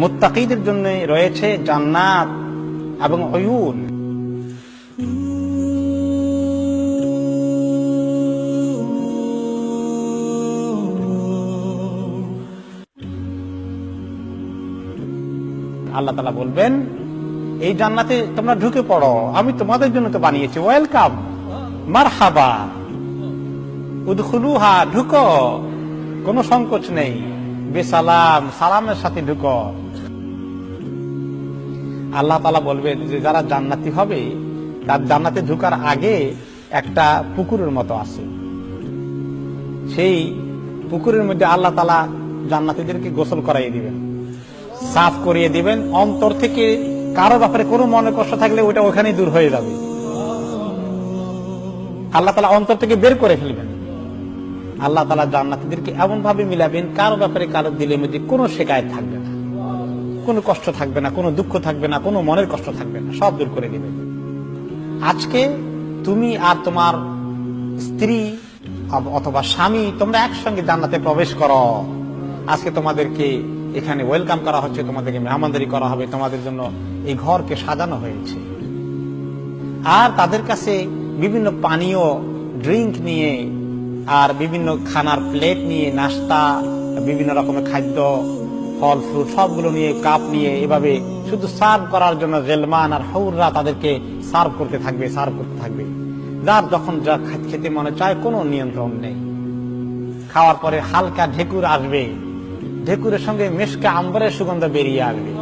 মুত্তাকিদের জন্য রয়েছে জান্নাত এবং উয়ুন। আল্লাহ তাআলা বলবেন, এই জান্নাতে তোমরা ঢুকে পড়ো, আমি তোমাদের জন্য তো বানিয়েছি, ওয়েলকাম, মারহাবা, উদখুলুহা, ঢুকো, কোনো সংকোচ নেই, বেসালাম, সালামের সাথে ঢুকো। আল্লাহ তাআলা বলবেন যে যারা জান্নাতি হবে তার জান্নাতে ঢুকার আগে একটা পুকুরের মতো আছে, সেই পুকুরের মধ্যে আল্লাহ তাআলা জান্নাতীদেরকে গোসল করাইয়ে দিবেন, সাফ করিয়ে দিবেন। অন্তর থেকে কারো ব্যাপারে কোনো মনে কষ্ট থাকলে ওটা ওখানেই দূর হয়ে যাবে। আল্লাহ তাআলা অন্তর থেকে বের করে ফেলবেন। আল্লাহ তাআলা জান্নাতীদেরকে এমন ভাবে মিলাবেন, কারো ব্যাপারে কারো দিলের মধ্যে কোনো শিকায়ত থাকবে না, কোনো কষ্ট থাকবে না, কোনো দুঃখ থাকবে না, কোনো মনের কষ্ট থাকবে না, সব দূর করে দিবেন। আজকে তুমি আর তোমার স্ত্রী অথবা স্বামী তোমরা একসঙ্গে জান্নাতে প্রবেশ করো। আজকে তোমাদেরকে এখানে ওয়েলকাম করা হচ্ছে, তোমাদেরকে মেহমানদারি করা হবে, তোমাদের জন্য এই ঘরকে সাজানো হয়েছে। আর তাদের কাছে বিভিন্ন পানীয় ড্রিঙ্ক নিয়ে আর বিভিন্ন খানার প্লেট নিয়ে, নাস্তা, বিভিন্ন রকমের খাদ্য, ফল ফ্রুট সবগুলো নিয়ে, কাপ নিয়ে, এভাবে শুধু সার্ভ করার জন্য গেলমান আর হৌররা তাদেরকে সার্ভ করতে থাকবে। যার যখন যা খেতে মনে চায় কোনো নিয়ন্ত্রণ নেই। খাওয়ার পরে হালকা ঢেকুর আসবে, ঢেকুরের সঙ্গে মেশকা আম্বরের সুগন্ধ বেরিয়ে আসবে।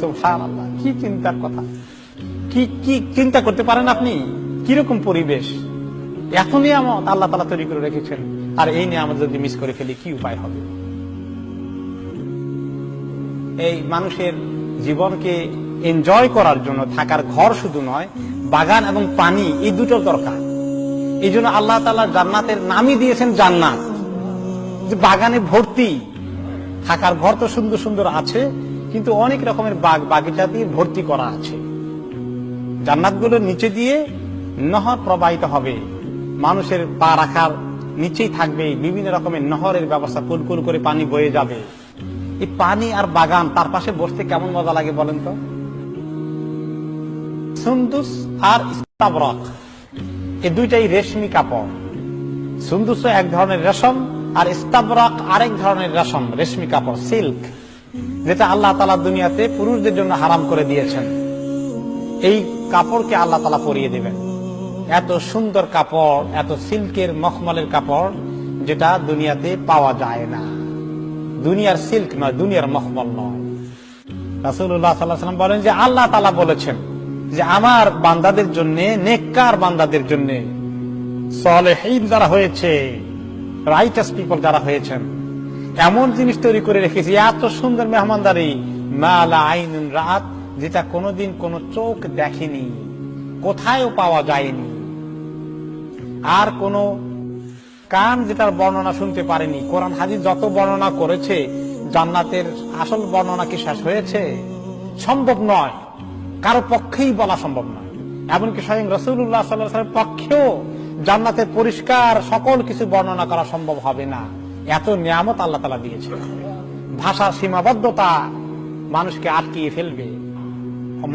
সুবহানাল্লাহ, কি চিন্তার কথা! কি চিন্তা করতে পারেন আপনি? কিরকম পরিবেশ! এত নিয়ামত আল্লাহ তাআলা তৈরি করে রেখেছেন, আর এই নিয়ামত যদি মিস করে ফেলি কি উপায় হবে? এই মানুষের জীবনকে এনজয় করার জন্য থাকার ঘর শুধু নয়, বাগান এবং পানি, এই দুটো দরকার। এই জন্য আল্লাহ তাআলা জান্নাতের নামই দিয়েছেন জান্নাত, যে বাগানে ভর্তি। থাকার ঘর তো সুন্দর সুন্দর আছে, কিন্তু অনেক রকমের বাগিচা দিয়ে ভর্তি করা আছে। জান্নাতগুলোর নিচে দিয়ে নহর প্রবাহিত হবে, মানুষের পা রাখার নিচেই থাকবে বিভিন্ন রকমের নহরের ব্যবস্থা, কুলকুল করে পানি বয়ে যাবে। এই পানি আর বাগান, তার পাশে বসতে কেমন মজা লাগে বলেন তো? সুন্দুস আর ইস্তাবরাক, এই দুইটাই রেশমি কাপড়। সুন্দুস এক ধরনের রেশম, আর ইস্তাবরাক আরেক ধরনের রেশম, রেশমি কাপড়, সিল্ক, যেটা আল্লাহ তাআলা দুনিয়াতে পুরুষদের জন্য হারাম করে দিয়েছেন। এই কাপড়কে আল্লাহ তাআলা পরিয়ে দিবেন। এত সুন্দর কাপড়, এত সিল্কের মখমলের কাপড়, যেটা দুনিয়াতে পাওয়া যায় না। দুনিয়ার সিল্ক নয়, দুনিয়ার মখমল নয়। রাসূলুল্লাহ সাল্লাল্লাহু আলাইহি ওয়াসাল্লাম বলেন যে আল্লাহ তাআলা বলেছেন যে আমার বান্দাদের জন্য, নেককার বান্দাদের জন্য, সালেহীন যারা হয়েছে, রাইটাস পিপল যারা হয়েছেন, এমন জিনিস তৈরি করে রেখেছি, এত সুন্দর মেহমানদারি, মা লা আইনুন রাআত, যেটা কোনোদিন কোন চোখ দেখেনি, কোথায়ও পাওয়া যায়নি, আর কোন কান যেটার বর্ণনা শুনতে পারেনি। কোরআন হাদিস যত বর্ণনা করেছে, জান্নাতের আসল বর্ণনা কি শেষ হয়েছে? সম্ভব নয়, কারো পক্ষেই বলা সম্ভব নয়। এমনকি স্বয়ং রাসূলুল্লাহ সাল্লাল্লাহু আলাইহি ওয়াসাল্লামের পক্ষেও জান্নাতের পরিষ্কার সকল কিছু বর্ণনা করা সম্ভব হবে না। এত নিয়ামত আল্লাহ তাআলা দিয়েছে। ভাষার সীমাবদ্ধতা মানুষকে আটকিয়ে ফেলবে,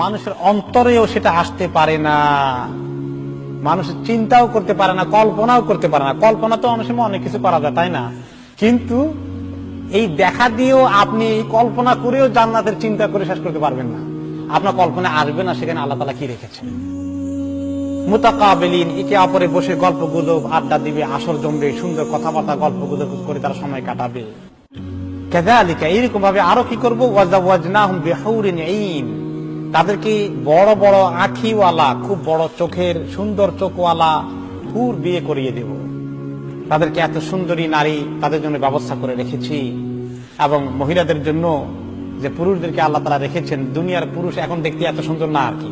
মানুষের অন্তরেও সেটা আসতে পারে না, মানুষ চিন্তাও করতে পারে না, কল্পনাও করতে পারে না। কল্পনা তো অনেক সময় অনেক কিছু করা যায়, তাই না? কিন্তু এই দেখা দিয়েও আপনি কল্পনা করেও জান্নাতের চিন্তা করে শেষ করতে পারবেন না। আপনার কল্পনা আসবে না সেখানে আল্লাহ তাআলা কি রেখেছেন। মুতাকাবিলিন, একে অপরে বসে গল্পগুজব, আড্ডা দিবে, আসর জমবে, সুন্দর কথাবার্তা গল্পগুজব করে তারা সময় কাটাবে। কাযালিকা, এরকম ভাবে আরো কি করবো, ওয়াজাওয়াজনাহুম বিহুরিন ঈন, তাদেরকে বড় বড় আঁখিওয়ালা, খুব বড় চোখের, সুন্দর চোখওয়ালা হুর বিয়ে করিয়ে দেব। তাদেরকে এত সুন্দরী নারী তাদের জন্য ব্যবস্থা করে রেখেছি। এবং মহিলাদের জন্য যে পুরুষদেরকে আল্লাহ তাআলা রেখেছেন, দুনিয়ার পুরুষ এখন দেখতে এত সুন্দর না আর কি,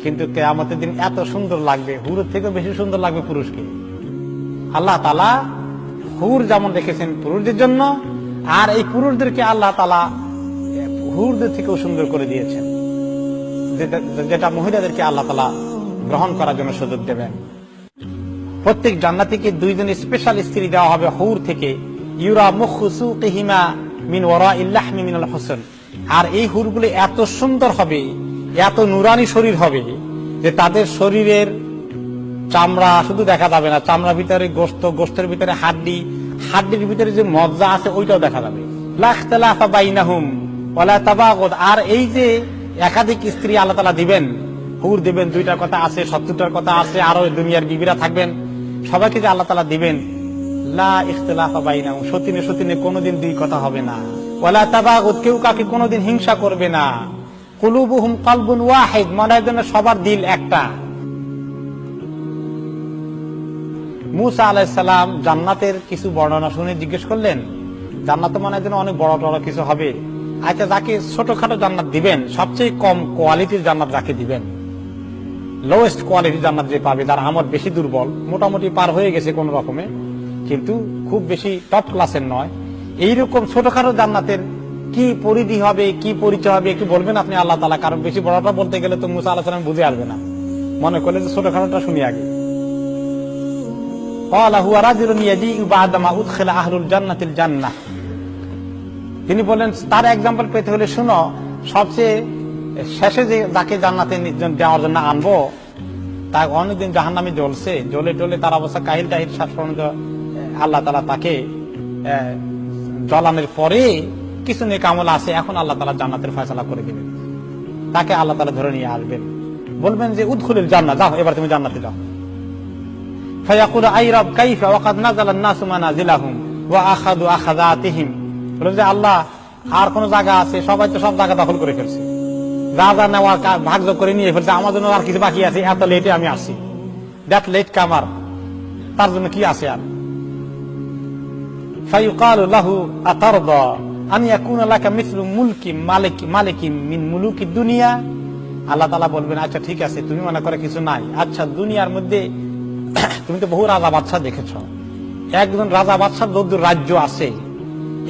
কিন্তু কিয়ামতের দিন এত সুন্দর লাগবে, হুরের থেকেও বেশি সুন্দর লাগবে পুরুষকে। আল্লাহ তাআলা হুর যেমন রেখেছেন পুরুষদের জন্য, আর এই পুরুষদেরকে আল্লাহ তাআলা হুরদের থেকেও সুন্দর করে দিয়েছেন, যেটা মহিলাদেরকে আল্লাহ তাআলা গ্রহণ করার জন্য সুযোগ দেবেন। প্রত্যেক জান্নাতীকে দুইজন স্পেশাল স্ত্রী দেওয়া হবে হুর থেকে। ইউরা মুখু সুকিহিমা মিন ওয়ারাইল লাহমি মিনাল হুসন, আর এই হুরগুলি এত সুন্দর হবে, এত নুরানি শরীর হবে যে তাদের শরীরের চামড়া শুধু দেখা যাবে না, চামড়ার ভিতরে গোশত, গোশতের ভিতরে হাড্ডি, হাড্ডির ভিতরে যে মজ্জা আছে ওইটাও দেখা যাবে। লা ইখতিলাফা বাইনাহুম ওয়ালা তাবাগুদ। আর এই যে একাধিক স্ত্রী আল্লাহ তাআলা দিবেন, হুর দিবেন, 2টার কথা আছে, 70টার কথা আছে, আরো দুনিয়ার বিবিরা থাকবেন, সবাইকে যে আল্লাহ তাআলা দিবেন, লা ইখতিলাফা বাইনাহুম, সতীনে সতীনে কোনোদিন দুই কথা হবে না, ওয়ালা তাবাগুদ, কেউ কাকে কোনোদিন হিংসা করবে না, কুলুবুহুম কলবুন ওয়াহিদ, মনের জন্য সবার দিল একটা। মুসা আলাইহিস সালাম জান্নাতের কিছু বর্ণনা শুনে জিজ্ঞেস করলেন, জান্নাত মনের জন্য অনেক বড় বড় কিছু হবে, আচ্ছা যাকে ছোটখাটো জান্নাত দিবেন, সবচেয়ে কম কোয়ালিটির জান্নাত যাকে দিবেন, লোয়েস্ট কোয়ালিটির জান্নাত যে পাবে, যার আমল বেশি দুর্বল, মোটামুটি পার হয়ে গেছে কোন রকমে, কিন্তু খুব বেশি টপ ক্লাসের নয়, এইরকম ছোটখাটো জান্নাতের কি পরিধি হবে, কি পরিচয় হবে একটু বলবেন আপনি আল্লাহ তাআলা? কারণ বেশি বড়টা বলতে গেলে তো মুসা আলাইহিস সালাম বুঝে আসবে না, মনে করলে যে ছোটখাটোটা শুনি আগে। তিনি বলেন তার এক্সাম্পল পেতে হলে শুনো, সবচেয়ে শেষে যে যাকে জান্নাতে দেওয়ার জন্য আনবো, তা অনেকদিন জাহান্নামে জ্বলছে, জ্বলে টলে তার অবস্থা কাহিল টাহিল, শ্বাস পর্যন্ত আল্লাহ তাআলা তাকে জ্বলানোর পরে কিছু নেক আমল আছে, এখন আল্লাহ তাআলা জান্নাতের ফয়সালা করে দিবেন, তাকে আল্লাহ তাআলা ধরে নিয়ে আসবেন, বলবেন যে উদখুলিল জান্নাহ, যাও এবার তুমি জান্নাতে যাও। ফায়াকুলু আই রব কাইফা ওয়া কাদ নাযালা আন-নাসু মানাজিলাহুম ওয়া আখাযু আখাযাতিহিম, বলেন যে আল্লাহ আর কোন জায়গা আছে? সবাই তো সব জায়গা দখল করে ফেলছে, যা যা নেওয়ার ভাগযোগ করে নিয়ে ফেলছে, আমার জন্য আর কিছু বাকি আছে? এত লেটে আমি আসছি, দ্যাট লেট কামার, তার জন্য কি আছে আর? ফায়ুকালু লাহু আতারদা আন ইয়াকুনা লাকা মিসলু মুলকি মালিকি মিন মুলুকি দুনিয়া, আল্লাহ তাআলা বলবেন আচ্ছা ঠিক আছে, তুমি মনে করে কিছু নাই, আচ্ছা দুনিয়ার মধ্যে তুমি তো বহু রাজা বাদশাহ দেখেছ, একজন রাজা বাদশার যদ্দূর রাজ্য আছে,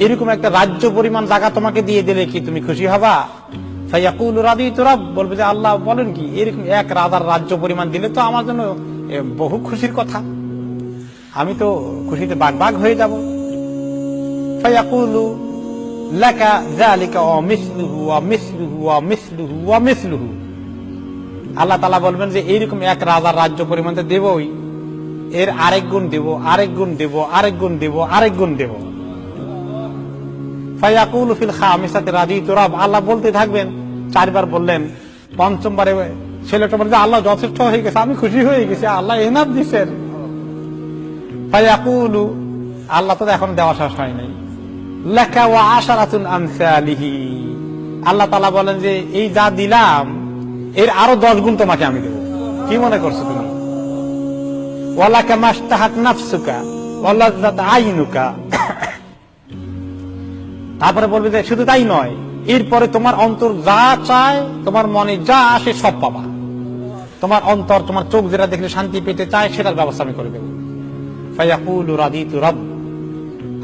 এরকম একটা রাজ্য পরিমাণ জায়গা তোমাকে দিয়ে দিলে কি তুমি খুশি হবা? ফায়াকুলু রাদিতু রাব, বলবে যে আল্লাহ বলেন কি, এরকম এক রাজার রাজ্য পরিমাণ দিলে তো আমার জন্য বহু খুশির কথা, আমি তো খুশিতে বাগ হয়ে যাব। ফায়াকুলু লাকা যালিকা ওয়া মিসলুহু ওয়া মিসলুহু ওয়া মিসলুহু ওয়া মিসলুহু, আল্লাহ তাআলা বলবেন যে এইরকম এক রাজার রাজ্য পরিমাণ তো দেবই, এর আরেক গুণ দেব, আরেক গুণ দেব, আরেক গুণ দেব, আরেক গুণ দেব। ফায়াকুলু ফিল খামিসাতি রাদিতু রাব, আল্লাহ বলতে থাকবেন, 4বার বললেন, 5মবারে ছেলেটা বলে যে আল্লাহ যথেষ্ট হয়ে গেছে, আমি খুশি হয়ে গেছি, আল্লাহ এনাফ দিছেন। ফায়াকুলু, আল্লাহ তো এখন দেওয়া শেষ হয় নাই, লাকা ওয়া আশারাতুন আমসালিহি, আল্লাহ তাআলা বলেন যে এই যা দিলাম এর আরো 10 গুণ তোমাকে আমি দেব, কি মনে করছো তুমি? ওয়ালাকা মাশতাহাত নাফসুকা ওয়া লাযযাত আইনুকা, তারপরে বলবে যে শুধু তাই নয়, এরপরে তোমার অন্তর যা চায়, তোমার মনে যা আসে সব পাবা, তোমার অন্তর, তোমার চোখ যেটা দেখলে শান্তি পেতে চায় সেটার ব্যবস্থা আমি করে দেব। ফায়াকুলু রাদিতু রাব,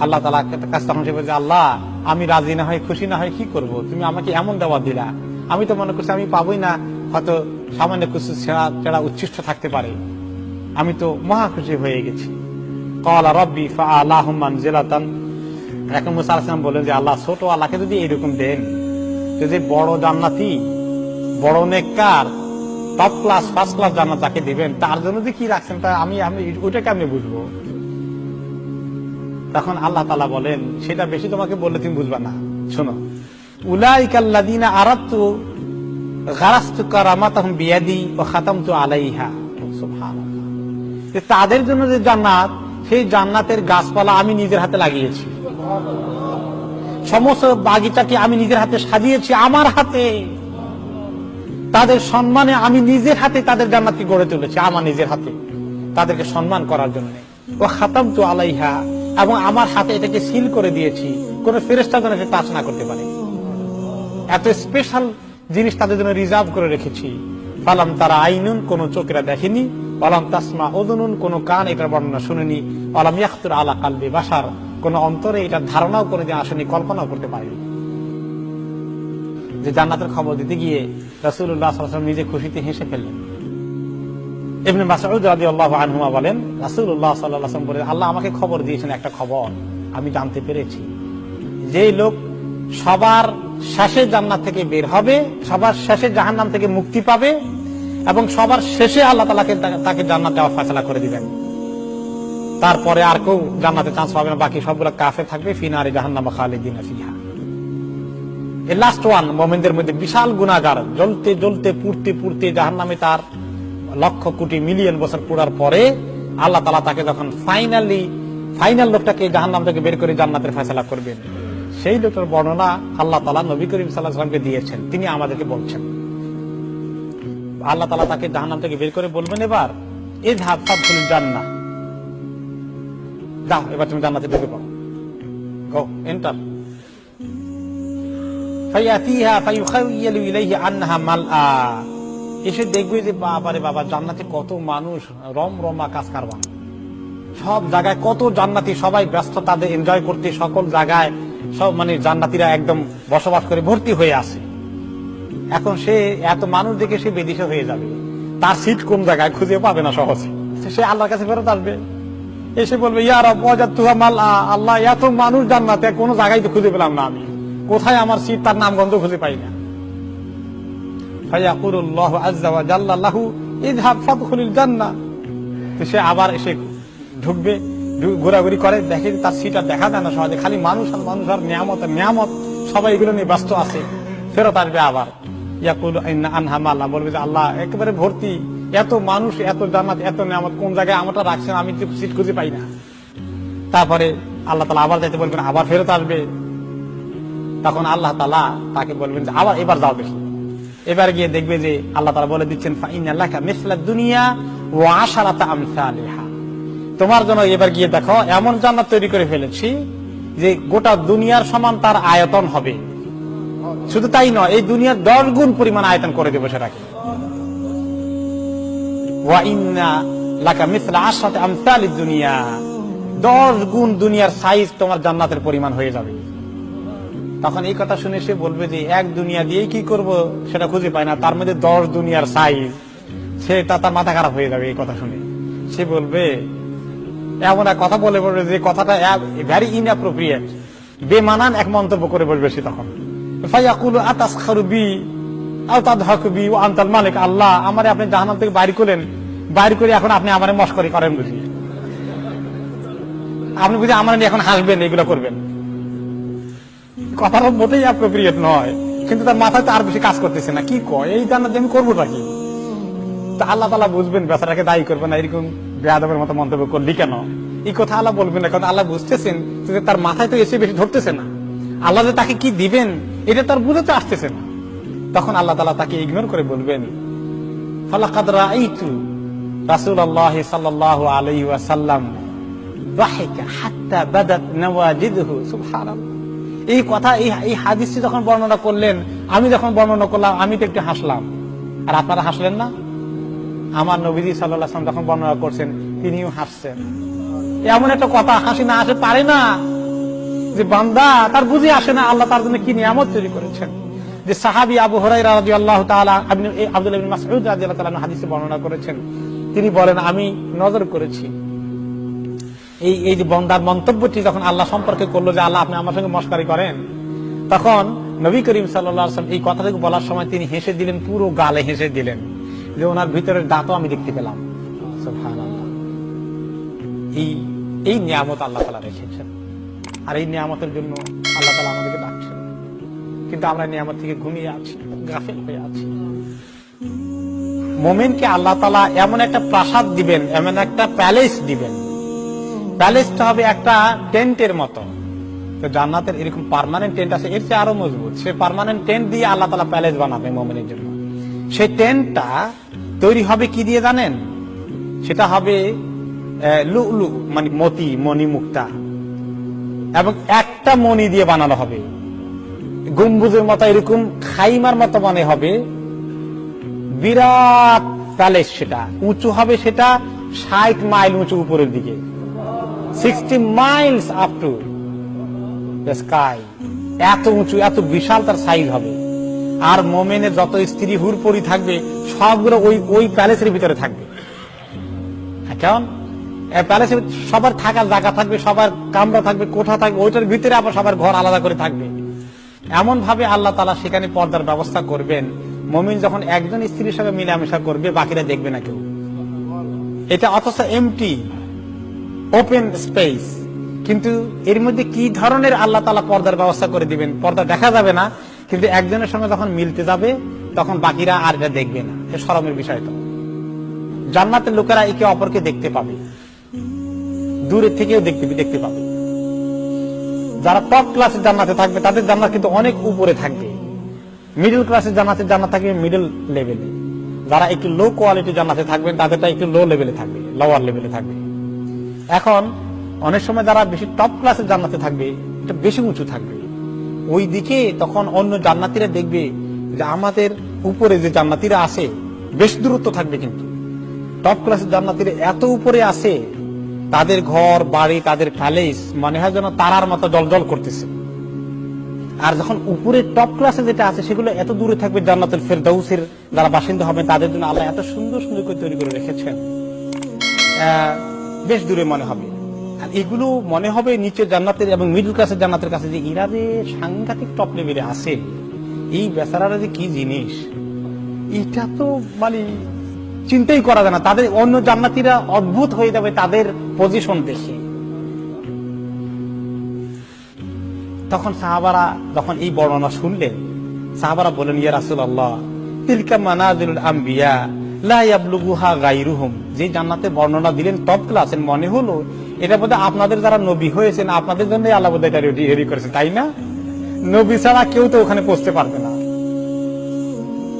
আল্লাহ তাআলা কাছে তখন সে বলছে আল্লাহ আমি রাজি না হয়, খুশি না হয় কি করব, তুমি আমাকে এমন দেওয়া দিলা, আমি তো মনে করছি আমি পাবোই না, হয়তো সামান্য কিছু ছেড়া উচ্ছিষ্ট থাকতে পারে, আমি তো মহা খুশি হয়ে গেছি। ক্বালা রাব্বি ফাআলাহুম মানজিলাতান, এখন মুসা আলাইহিস সালাম বলেন যে আল্লাহ ছোট আল্লাহকে যদি এরকম দেন, যদি বড় জান্নাতি, বড় নেককার, টপ ক্লাস ফার্স্ট ক্লাস জান্নাত যাকে দিবেন, তার জন্য যে কি রাখছেন তা আমি ওইটাকে আমি বুঝবো। তখন আল্লাহ তাআলা বলেন সেটা বেশি তোমাকে বললে তুমি বুঝবা না, শোনো, উলাইকাল্লাযীনা আরাদতু গারাসতু কারামাতাহুম বিয়াদি ওয়া খাতামতু আলাইহা, সুবহানাল্লাহ, তাদের জন্য যে জান্নাত, সেই জান্নাতের গাছপালা আমি নিজের হাতে লাগিয়েছি, সমস্ত বাগিচাটি আমি নিজের হাতে সাজিয়েছি, আমার হাতে, তাদের সম্মানে আমি নিজের হাতে তাদের জান্নাতকে গড়ে তুলেছি, আমার নিজের হাতে, তাদেরকে সম্মান করার জন্য। ওয়া খাতামতু আলাইহা, এবং আমার হাতে এটাকে সিল করে দিয়েছি, কোন ফেরেশতা যেন এটা টাচ না করতে পারে, এত স্পেশাল জিনিস তাদের জন্য রিজার্ভ করে রেখেছি। ফালাম তারা আইনুন, কোন চোখেরা দেখেনি, ওয়ালাম তাসমা উযুনুন, কোন কান এটার বর্ণনা শুনেনি, ওয়ালাম ইয়াখতুর আলা কালবি বাশার, কোন অন্তরে এটার ধারণাও কোনদিন আসেনি, কল্পনাও করতে পারেনি। যে জান্নাতের খবর দিতে গিয়ে রাসূলুল্লাহ সাল্লাল্লাহু আলাইহি ওয়াসাল্লাম নিজে খুশিতে হেসে ফেললেন। ইবনে মাসউদ রাদিয়াল্লাহু আনহুমা বলেন, রাসূলুল্লাহ সাল্লাল্লাহু আলাইহি ওয়াসাল্লাম বলেন, আল্লাহ আমাকে খবর দিয়েছেন একটা খবর, আমি জানতে পেরেছি যে লোক সবার শেষে জান্নাত থেকে বের হবে, সবার শেষে জাহান্নাম থেকে মুক্তি পাবে, এবং সবার শেষে আল্লাহ তাআলা তাকে জান্নাত দেওয়ার ফয়সালা করে দিবেন। তারপরে আর কেউ জান্নাতে চান্স পাবে না, বাকি সবগুলো কাফের থাকবে, ফি নারি জাহান্নাম খালিদিনা ফিহা। এই লাস্ট ওয়ান, মুমিনদের মধ্যে বিশাল গুনাহগার, জ্বলতে জ্বলতে পুড়তে পুড়তে জাহান্নামে তার লক্ষ কোটি মিলিয়ন বছর পোড়ার পরে আল্লাহ তাআলা তাকে যখন ফাইনাল লোকটাকে জাহান্নাম থেকে বের করে জান্নাতের ফয়সালা করবেন, সেই লোকটার বর্ণনা আল্লাহ তাআলা নবী করিম সাল্লাল্লাহু আলাইহি ওয়াসাল্লামকে দিয়েছেন। তিনি আমাদেরকে বলছেন, আল্লাহ তাআলা তাকে জাহান্নাম থেকে বের করে বলবেন, এবার ইযহাব ফাদখুল জান্নাহ, যাও এবার তুমি জান্নাতে ঢুকে পড়ো, গো এন্টার। ফায়াতিহা ফায়ুখায়্যালু ইলাইহি আন্নাহা মালআ, এসে দেখবে যে বাবারে বাবা, জান্নাতে কত মানুষ, রমরমা কাজ কারবার, সব জায়গায় কত জান্নাতি, সবাই ব্যস্ত তাদের এনজয় করতে, সকল জায়গায় সব মানে জান্নাতিরা একদম বসবাস করে ভর্তি হয়ে আছে। এখন সে এত মানুষ দেখে সে বেদিশা হয়ে যাবে, তার সিট কোন জায়গায় খুঁজে পাবে না সহজে। সে আল্লাহর কাছে ফেরত আসবে, এসে বলবে, ইয়া রাব ওয়াজাদতুহা মালআ, আল্লাহ এত মানুষ জান্নাতে, কোনো জায়গায় তো খুঁজে পেলাম না, আমি কোথায় আমার সিট, তার নাম গন্ধ খুঁজে পাই না। ফায়াকুলুল্লাহু আযজা ওয়া জাল্লা লাহু ইযহাব ফাদখুলিল জান্নাহ, সে আবার এসে ঢুকবে, ঘোরাঘুরি করে, দেখে তার সিট আর দেখা যায় না সহজে, খালি মানুষ আর মানুষ আর নিয়ামত আর নিয়ামত, সবাই এগুলো নিয়ে ব্যস্ত আছে। ফেরত আসবে আবার, ইয়াকুলু ইন্না আনহা মাল্লা, বলবে যে আল্লাহ একেবারে ভর্তি, এত মানুষ, এত জান্নাত, এত নিয়ামত, কোন জায়গায় আমারটা রাখছেন, আমি সিট খুঁজে পাই না। তারপরে আল্লাহ তাআলা আবার যাইতে বলবেন, আবার ফেরত আসবে। তখন আল্লাহ তাআলা তাকে বলবেন যে আবার এবার যাও দেখি। এবার গিয়ে দেখবে যে আল্লাহ তাআলা বলে দিচ্ছেন, ফাইন্না লাকা মিসলাদ দুনিয়া ওয়া আশারাতা আমসালিহা, তোমার জন্য এবার গিয়ে দেখো এমন জান্নাত তৈরি করে ফেলেছি যে গোটা দুনিয়ার সমান তার আয়তন হবে। শুধু তাই নয়, এই দুনিয়ার 10 গুণ পরিমাণ আয়তন করে দেবো সেটাকে। ওয়া ইন্না লাকা মিসলা আশরাতি আমসালিদ দুনিয়া, 10 গুণ দুনিয়ার সাইজ তোমার জান্নাতের পরিমাণ হয়ে যাবে। তখন এই কথা শুনে সে বলবে যে এক দুনিয়া দিয়ে কি করব সেটা খুঁজে পায় না, তার মধ্যে 10 দুনিয়ার সাইজ, তার মাথা খারাপ হয়ে যাবে এই কথা শুনে। সে বলবে, এমন এক কথা বলে বলবে যে কথাটা ভেরি ইনঅ্যাপ্রোপ্রিয়েট, বেমানান এক মন্তব্য করে বলবে সে। তখন ফায়াকুলু আতাসখারু বি আও তাদহাকু বি ওয়া আনতাল মালিক, আল্লাহ আমারে আপনি জাহান্নাম থেকে বাইর করলেন, বাইর করে এখন আপনি আমারে মশকরি করেন বুঝি, আপনি বুঝি আমার এখন হাসবেন, এগুলো করবেন। কথাটা মোটেই অ্যাপ্রোপ্রিয়েট নয়, কিন্তু তার মাথায় তো আর বেশি কাজ করতেছে না, কি কয় এই জান্নাত আমি করবোটা কি। তা আল্লাহ তাআলা বুঝবেন, বেচারাকে দায়ী করবেন না, এরকম বেয়াদবের মতো মন্তব্য করলি কেন, এই কথা আল্লাহ বলবেন না, কারণ আল্লাহ বুঝতেছেন যে তার মাথায় তো এসে বেশি ধরতেছে না, আল্লাহ যে তাকে কি দিবেন এটা তার বুঝতে আসতেছে না। তখন আল্লাহ তাআলা তাকে ইগনোর করে বলবেন, ফালাকাদ রাআইতু রাসূলুল্লাহ সাল্লাল্লাহু আলাইহি ওয়াসাল্লাম দাহিকা হাত্তা বাদাত নাওয়াজিদুহু, সুবহানাল্লাহ। এই কথা, এই হাদিসটি যখন বর্ণনা করলেন, আমি যখন বর্ণনা করলাম, আমি তো একটু হাসলাম, আর আপনারা হাসলেন না। আমার নবীজি সাল্লাল্লাহু আলাইহি ওয়াসাল্লাম যখন বর্ণনা করছেন, তিনিও হাসছেন। এমন একটা কথা হাসি না আসে পারে না, যে বান্দা তার বুঝে আসে না আল্লাহ তার জন্য কি নিয়ামত তৈরি করেছেন। যে সাহাবী আবু হুরায়রা রাদিয়াল্লাহু তাআলা আব্দুল্লাহ ইবনে মাসউদ রাদিয়াল্লাহু তাআলা হাদিসে বর্ণনা করেছেন, তিনি বলেন, আমি নজর করেছি এই যে বান্দার মন্তব্যটি যখন আল্লাহ সম্পর্কে করলো যে আল্লাহ আপনি আমার সঙ্গে মশকারি করেন, তখন নবী করিম সাল্লাল্লাহু আলাইহি ওয়াসাল্লাম এই কথাটুকু বলার সময় তিনি হেসে দিলেন, পুরো গালে হেসে দিলেন, যে ওনার ভিতরের দাঁতও আমি দেখতে পেলাম। সুবহানাল্লাহ। এই নিয়ামত আল্লাহ তাআলা রেখেছেন, আর এই নিয়ামতের জন্য আল্লাহ তাআলা আমাদেরকে ডাকছেন, কিন্তু আমরা নিয়ামত থেকে ঘুমিয়ে আছি, গাফিল হয়ে আছি। মুমিনকে আল্লাহ তাআলা এমন একটা প্রাসাদ দিবেন, এমন একটা প্যালেস দিবেন, প্যালেসটা হবে একটা টেন্টের মতো। তো জান্নাতের এরকম পার্মানেন্ট টেন্ট আছে, এর চেয়ে আরো মজবুত। সে পার্মানেন্ট টেন্ট দিয়ে আল্লাহ তাআলা প্যালেস বানাবে মুমিনের জন্য। সেই টেন্টটা তৈরি হবে কি দিয়ে জানেন? সেটা হবে লুলু, মানে মতি, মণি মুক্তা, এবং একটা মণি দিয়ে বানানো হবে। গম্বুজের মতো এরকম খাইমার মতো মনে হবে, বিরাট প্যালেস। সেটা উঁচু হবে, সেটা 60 মাইল উঁচু উপরের দিকে, 60 Miles up to the sky. এত উঁচু, এত বিশাল তার সাইজ হবে। আর মোমেনের যত স্ত্রী হুরপরি থাকবে সবগুলো ওই প্যালেসের ভিতরে থাকবে। এখন প্যালেসের সবার থাকার জায়গা থাকবে, সবার কামরা থাকবে, কোঠা থাকবে, ওইটার ভিতরে আবার সবার ঘর আলাদা করে থাকবে। এমন ভাবে আল্লাহ তাআলা সেখানে পর্দার ব্যবস্থা করবেন, মুমিন যখন একজন স্ত্রীর সঙ্গে মিলামেশা করবে বাকিরা দেখবে না কেউ। এটা অথচ এমটি ওপেন স্পেস, কিন্তু এর মধ্যে কি ধরনের আল্লাহ তাআলা পর্দার ব্যবস্থা করে দিবেন, পর্দা দেখা যাবে না, কিন্তু একজনের সঙ্গে যখন মিলতে যাবে তখন বাকিরা আর এটা দেখবে না। এ শরমের বিষয়। তো জান্নাতের লোকেরা একে অপরকে দেখতে পাবে, দূরে থেকেও দেখতে পাবে। যারা টপ ক্লাসের জান্নাতে থাকবে তাদের জান্নাত কিন্তু অনেক উপরে থাকবে, মিডল ক্লাসের জান্নাত থাকবে মিডল লেভেলে, যারা একটু লো কোয়ালিটি জান্নাতে থাকবেন তাদেরটা একটু লো লেভেলে থাকবে, লোয়ার লেভেলে থাকবে। এখন অনেক সময় যারা বেশি টপ ক্লাসের জান্নাতে থাকবে এটা বেশি উঁচু থাকবে, ওই দিকে তখন অন্য জান্নাতীরা দেখবে যে আমাদের উপরে যে জান্নাতীরা আছে বেশ দূরত্ব থাকবে, কিন্তু টপ ক্লাসের জান্নাতীরা এত উপরে আছে তাদের ঘর বাড়ি তাদের প্যালেস মনে হয় যেন তারার মতো জলজল করতেছে। আর যখন উপরে টপ ক্লাসে যেটা আছে সেগুলো এত দূরে থাকবে, জান্নাতুল ফেরদাউসের যারা বাসিন্দা হবেন তাদের জন্য আল্লাহ এত সুন্দর সুন্দর করে তৈরি করে রেখেছেন, বেশ দূরে মনে হবে। আর এগুলো মনে হবে নিচে জান্নাতের এবং মিডল ক্লাসের জান্নাতের কাছে যে এরা যে সাংঘাতিক টপ লেভেলে আছে, এই বেচারারা যে কি জিনিস, এটা তো মানে চিন্তাই করা যায় না। তাদের অন্য জান্নাতীরা অদ্ভুত হয়ে যাবে তাদের পজিশন দেখে। তখন সাহাবারা যখন এই বর্ণনা শুনলেন, সাহাবারা বলেন, ইয়া রাসূলুল্লাহ, তিলকা মানাজিলুল আম্বিয়া লা ইয়াবলুগুহা গায়রুহুম। যে জান্নাতের বর্ণনা দিলেন টপ ক্লাসের, মনে হলো এটা বোধহয় আপনাদের যারা নবী হয়েছেন আপনাদের জন্যই আল্লাহ বোধহয় এটা রেডি করেছেন, তাই না? নবী ছাড়া কেউ তো ওখানে পৌঁছতে পারবে না।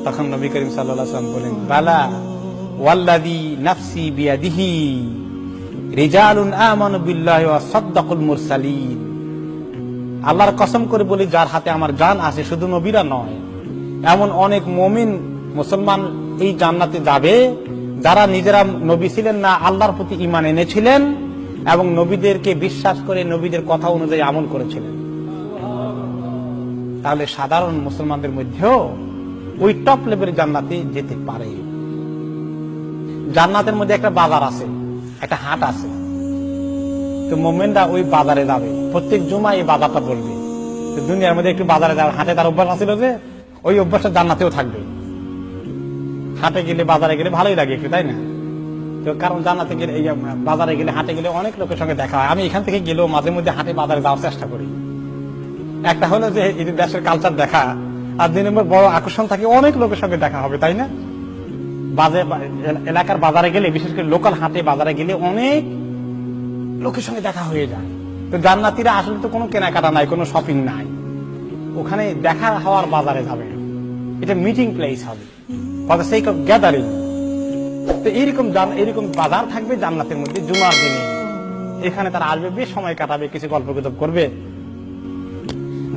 তখন নবী করিম সাল্লাল্লাহু আলাইহি ওয়াসাল্লাম বলেন, বালা ওয়াল্লাযী নাফসি বিয়াদিহি রিজালুন আমানু বিল্লাহি ওয়া সাদ্দাকুল মুরসালিন। আল্লাহর কসম করে বলি, যার হাতে আমার জান আছে, শুধু নবীরা নয়, এমন অনেক মুমিন মুসলমান এই জান্নাতে যাবে যারা নিজেরা নবী ছিলেন না, আল্লাহর প্রতি ঈমান এনেছিলেন এবং নবীদেরকে বিশ্বাস করে নবীদের কথা অনুযায়ী আমল করেছিলেন। তাহলে সাধারণ মুসলমানদের মধ্যেও ওই টপ লেভেলের জান্নাতে যেতে পারে। জান্নাতের মধ্যে একটা বাজার আছে, একটা হাট আছে, তো মুমিনরা ওই বাজারে যাবে, প্রত্যেক জুমা এই বাজারটা বলবে। দুনিয়ার মধ্যে একটু বাজারে যাওয়ার হাটে তার অভ্যাস আছিল, যে ওই অভ্যাসটা জান্নাতেও থাকবে। হাটে গেলে বাজারে গেলে ভালোই লাগে একটু, তাই না? তো কারণ জান্নাতে গেলে এই বাজারে গেলে হাটে গেলে অনেক লোকের সঙ্গে দেখা হয়। আমি এখান থেকে গেলেও মাঝে মধ্যে হাটে বাজারে যাওয়ার চেষ্টা করি। একটা হলো যে এই দেশের কালচার দেখা, আর 2 নম্বর বড় আকর্ষণ থাকে অনেক লোকের সঙ্গে দেখা হবে, তাই না? এলাকার বাজারে গেলে, বিশেষ করে লোকাল হাটে বাজারে গেলে অনেক লোকের সঙ্গে দেখা হয়ে যায়। তো জান্নাতীরা আসলে তো কোনো কেনাকাটা নাই, কোনো শপিং নাই, ওখানে দেখা হওয়ার বাজারে যাবে, এটা মিটিং প্লেস হবে for the sake of gathering. তো এইরকম বাজার থাকবে জান্নাতের মধ্যে জুমার দিনে, এখানে তারা আসবে, বেশ সময় কাটাবে, কিছু গল্প গুজব করবে।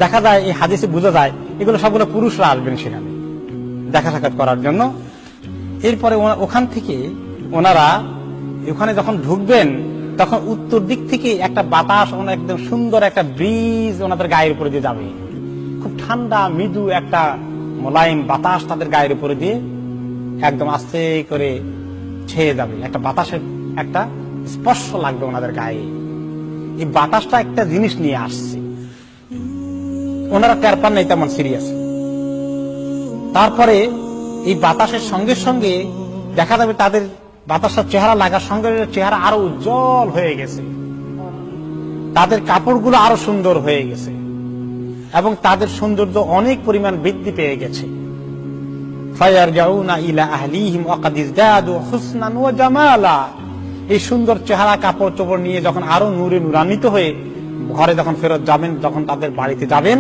দেখা যায় এই হাদিসে বোঝা যায় এগুলো সবগুলো পুরুষরা আসবেন সেখানে দেখা সাক্ষাৎ করার জন্য। এরপরে ওখান থেকে ওনারা ওখানে যখন ঢুকবেন তখন উত্তর দিক থেকে একটা বাতাস, একদম সুন্দর একটা ব্রিজ ওনাদের গায়ের উপরে দিয়ে যাবে, খুব ঠান্ডা মৃদু একটা মোলায়েম বাতাস তাদের গায়ের উপরে দিয়ে একদম আস্তে করে ছেয়ে যাবে। একটা বাতাসের একটা স্পর্শ লাগবে ওনাদের গায়ে। এই বাতাসটা একটা জিনিস নিয়ে আসছে, ওনারা টের পান নাই তেমন সিরিয়াস। তারপরে এই বাতাসের সঙ্গে সঙ্গে দেখা যাবে তাদের বাতাসের চেহারা লাগার সঙ্গে চেহারা আরো উজ্জ্বল হয়ে গেছে, তাদের কাপড়গুলো আরো সুন্দর হয়ে গেছে এবং তাদের সৌন্দর্য অনেক পরিমাণ বৃদ্ধি পেয়ে গেছে। ফায়ারজাউনা ইলা আহলিহিম ওয়া কাদ ইজদাদু হুসনান ওয়া জামালা। এই সুন্দর চেহারা কাপড় চোপড় নিয়ে যখন আরো নূরে নূরান্বিত হয়ে ঘরে যখন ফেরত যাবেন, যখন তাদের বাড়িতে যাবেন,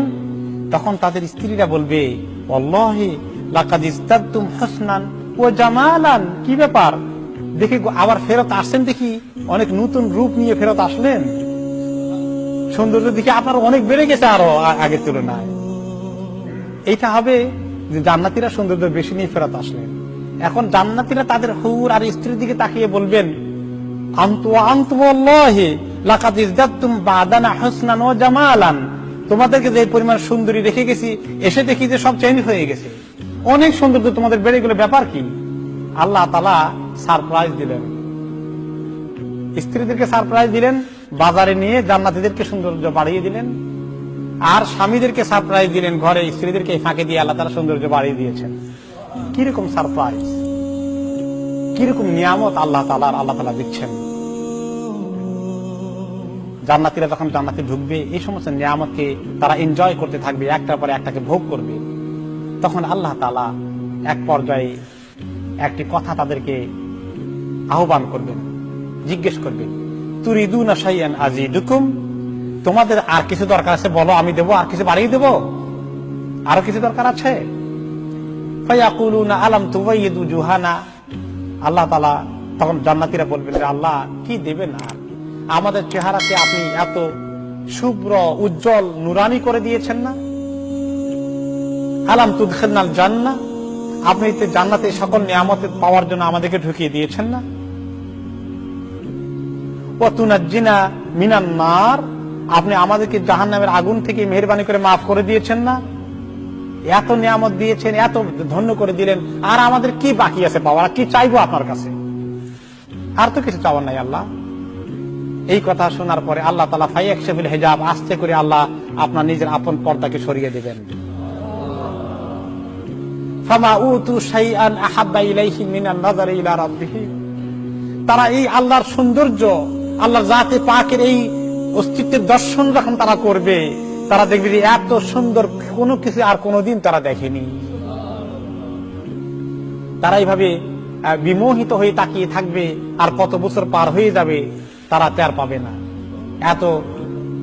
তখন তাদের স্ত্রীরা বলবে, ওয়াল্লাহি লাকাদ ইজদাদতুম হুসনান ওয়া জামালান। কি ব্যাপার, দেখি আবার ফেরত আসছেন, দেখি অনেক নতুন রূপ নিয়ে ফেরত আসলেন, সৌন্দর্য দেখি আপনার অনেক বেড়ে গেছে আরো আগের তুলনায়। এইটা হবে যে জান্নাতীরা সৌন্দর্য বেশি নিয়ে ফেরত আসলেন। এখন জান্নাতীরা তাদের হুর আর স্ত্রীর দিকে তাকিয়ে বলবেন, তোমাদেরকে যে পরিমাণ সুন্দরী রেখে গেছি, এসে দেখি যে সব চেঞ্জ হয়ে গেছে, অনেক সৌন্দর্য তোমাদের বেড়ে গেল, ব্যাপার কি? আল্লাহ তাআলা সারপ্রাইজ দিলেন, স্ত্রীদেরকে সারপ্রাইজ দিলেন, বাজারে নিয়ে জান্নাতীদেরকে সৌন্দর্য বাড়িয়ে দিলেন। আর স্বামীদেরকে সারপ্রাইজ দিলেন, ঘরে স্ত্রীদেরকে ফাঁকে দিয়ে আল্লাহ তাআলা সৌন্দর্য বাড়িয়ে দিয়েছেন। কিরকম সারপ্রাইজ, কিরকম নিয়ামত আল্লাহ তাআলা দিচ্ছেন। জান্নাতীরা যখন জান্নাতে ঢুকবে, এই সমস্ত নিয়ামতকে তারা এনজয় করতে থাকবে, একটার পরে একটাকে ভোগ করবে। তখন আল্লাহ তাআলা এক পর্যায়ে একটি কথা তাদেরকে আহ্বান করবেন, জিজ্ঞেস করবেন, তুরিদুনা শাইআন আযীদুকুম, তোমাদের আর কিছু দরকার আছে বলো, আমি দেবো, আর কিছু বাড়িয়ে দেবো, আরো কিছু দরকার আছে? ফায়াকুলুনা আলাম তুবাইয়িদু জুহানা, আল্লাহ তাআলা তখন জান্নাতীরা বলবেন যে আল্লাহ কি দেবেন, আর আমাদের চেহারাকে আপনি এত শুভ্র উজ্জ্বল নুরানি করে দিয়েছেন না? আলাম তুদখিলনাল জান্নাহ, আপনি জান্নাতে সকল নিয়ামত পাওয়ার জন্য আমাদেরকে ঢুকিয়ে দিয়েছেন না? ওয়া তুনাজ্জিনা মিনান নার, আপনি আমাদেরকে জাহান্নামের আগুন থেকে মেহেরবানি করে মাফ করে দিয়েছেন না? এত নিয়ামত দিয়েছেন, এত ধন্য করে দিলেন, আর আমাদের কি বাকি আছে পাওয়ার? কি চাইবো আপনার কাছে? আর তো কিছু চাওয়ার নাই আল্লাহ। এই কথা শোনার পরে আল্লাহ তাআলা ফায়াকশিফুল হিজাব, আস্তে করে আল্লাহ আপনার নিজের আপন পর্দাকে সরিয়ে দিবেন। ফামা উতু শাইআন আহাব্বা ইলাইহি মিনান নাযারি ইলা রাব্বিহি, তারা এই আল্লাহর সৌন্দর্য, আল্লাহর জাতে পাকের এই অস্তিত্বের দর্শন যখন তারা করবে, তারা দেখবে যে এত সুন্দর কোনো কিছু আর কোনোদিন তারা দেখেনি। তারা এইভাবে বিমোহিত হয়ে তাকিয়ে থাকবে, আর কত বছর পার হয়ে যাবে তারা টের পাবে না। এত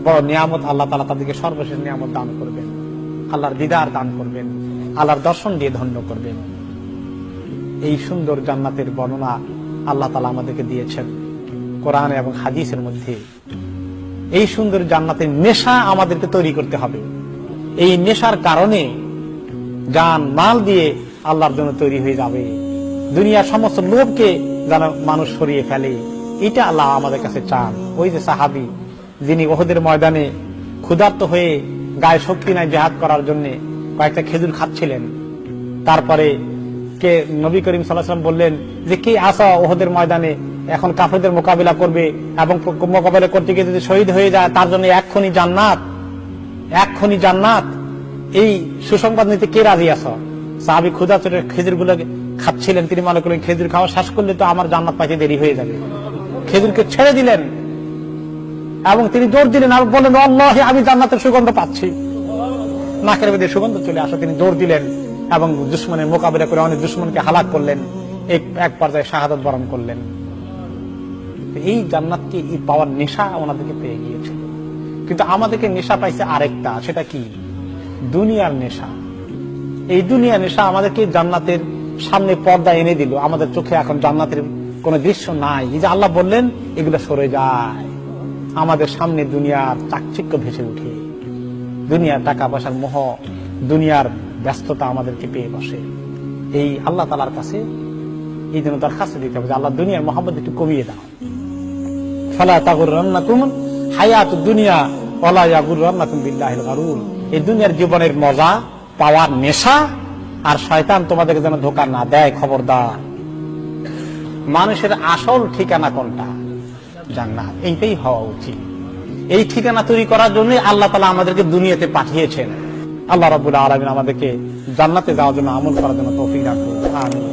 বড় নিয়ামত আল্লাহ তাআলা তাদেরকে সর্বশেষ নিয়ামত দান করবেন, আল্লাহর দিদার দান করবেন, আল্লাহর দর্শন দিয়ে ধন্য করবেন। এই সুন্দর জান্নাতের বর্ণনা আল্লাহ তাআলা আমাদেরকে দিয়েছেন কোরআন এবং হাদিসের মধ্যে। এই সুন্দর জান্নাতের নেশা আমাদেরকে তৈরি করতে হবে। এই নেশার কারণে জান মাল দিয়ে আল্লাহর জন্য তৈরি হয়ে যাবে। দুনিয়ার সমস্ত লোভকে যেন মানুষ সরিয়ে ফেলে, এটা আল্লাহ আমাদের কাছে চান। ওই যে সাহাবী যিনি উহুদের ময়দানে ক্ষুধার্ত হয়ে গায়ে শক্তি নাই জিহাদ করার জন্য কয়েকটা খেজুর খাচ্ছিলেন, তারপরে কে নবী করিম সাল্লাল্লাহু আলাইহি ওয়াসাল্লাম বললেন যে কে আসা উহুদের ময়দানে এখন কাফেরদের মোকাবিলা করবে এবং মোকাবিলা করতে গিয়ে যদি শহীদ হয়ে যায় তার জন্য এক্ষুনি জান্নাত, এক্ষুনি জান্নাত, এই সুসংবাদ নিতে কে রাজি আছো? সাহাবী ক্ষুধা চোটে খেজুর গুলো খাচ্ছিলেন, তিনি মনে করলেন খেজুর খাওয়া শেষ করলে তো আমার জান্নাত পাইতে দেরি হয়ে যাবে। খেজুরকে ছেড়ে দিলেন এবং তিনি দৌড় দিলেন আর বললেন আল্লাহি আমি জান্নাতের সুগন্ধ পাচ্ছি। নাকের মধ্যে সুগন্ধ চলে আসা, তিনি দৌড় দিলেন এবং দুশমনের মোকাবিলা করে অনেক দুশমনকে হালাক করলেন, এক পর্যায়ে শাহাদাত বরণ করলেন। এই জান্নাতকে এই পাওয়ার নেশা আমাদেরকে পেয়ে গিয়েছে, কিন্তু আমাদেরকে নেশা পাইছে আরেকটা, সেটা কি? দুনিয়ার নেশা। এই দুনিয়ার নেশা আমাদেরকে জান্নাতের সামনে পর্দা এনে দিল, আমাদের চোখে এখন জান্নাতের কোন দৃশ্য নাই। এই যে আল্লাহ বললেন এগুলো সরে যায়, আমাদের সামনে দুনিয়ার চাকচিক্য ভেসে উঠে, দুনিয়ার টাকা পয়সার মোহ, দুনিয়ার ব্যস্ততা আমাদেরকে পেয়ে বসে। এই আল্লাহ তাআলার কাছে এই জন্য দরখাস্ত দিতে হবে যে আল্লাহ দুনিয়ার মোহাম্মত একটু কমিয়ে দাও। ফালা তাগুররান্নাকুম হায়াতুদ দুনিয়া ওয়ালা ইয়াগুররান্নাকুম বিল্লাহিল গারুর। এই দুনিয়ার জীবনের মজা পাওয়ার নেশা আর শয়তান তোমাদেরকে যেন ধোঁকা না দেয়, খবরদার। মানুষের আসল ঠিকানা কোনটা? জান্নাত। এইটাই হওয়া উচিত। এই ঠিকানা তৈরি করার জন্য আল্লাহ তাআলা আমাদেরকে দুনিয়াতে পাঠিয়েছেন। আল্লাহ রাব্বুল আলামিন আমাদেরকে জান্নাতে যাওয়ার জন্য, আমল করার জন্য তৌফিক দান করুন। আমিন।